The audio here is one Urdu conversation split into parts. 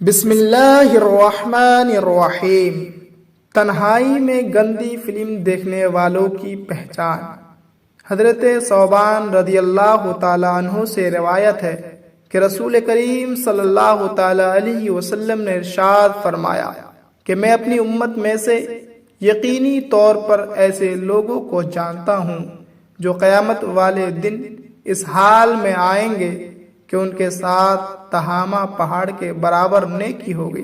بسم اللہ الرحمن الرحیم۔ تنہائی میں گندی فلم دیکھنے والوں کی پہچان۔ حضرت ثوبان رضی اللہ تعالی عنہ سے روایت ہے کہ رسول کریم صلی اللہ تعالی علیہ وسلم نے ارشاد فرمایا کہ میں اپنی امت میں سے یقینی طور پر ایسے لوگوں کو جانتا ہوں جو قیامت والے دن اس حال میں آئیں گے کہ ان کے ساتھ تہامہ پہاڑ کے برابر نیکی ہوگی،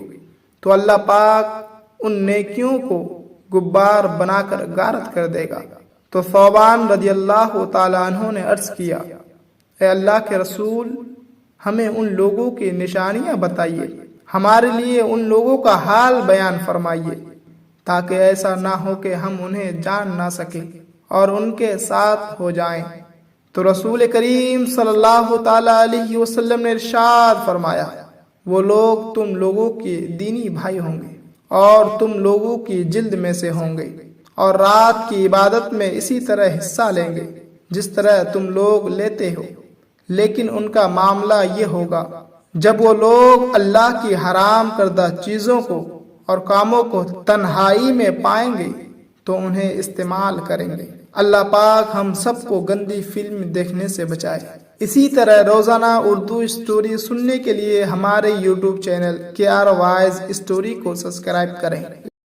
تو اللہ پاک ان نیکیوں کو غبار بنا کر غارت کر دے گا۔ تو ثوبان رضی اللہ تعالی عنہ نے عرض کیا، اے اللہ کے رسول، ہمیں ان لوگوں کی نشانیاں بتائیے، ہمارے لیے ان لوگوں کا حال بیان فرمائیے، تاکہ ایسا نہ ہو کہ ہم انہیں جان نہ سکیں اور ان کے ساتھ ہو جائیں۔ تو رسول کریم صلی اللہ تعالی علیہ وسلم نے ارشاد فرمایا، وہ لوگ تم لوگوں کے دینی بھائی ہوں گے اور تم لوگوں کی جلد میں سے ہوں گے، اور رات کی عبادت میں اسی طرح حصہ لیں گے جس طرح تم لوگ لیتے ہو، لیکن ان کا معاملہ یہ ہوگا، جب وہ لوگ اللہ کی حرام کردہ چیزوں کو اور کاموں کو تنہائی میں پائیں گے تو انہیں استعمال کریں گے۔ اللہ پاک ہم سب کو گندی فلم دیکھنے سے بچائے۔ اسی طرح روزانہ اردو اسٹوری سننے کے لیے ہمارے YouTube channel KR Wise story کو سبسکرائب کریں۔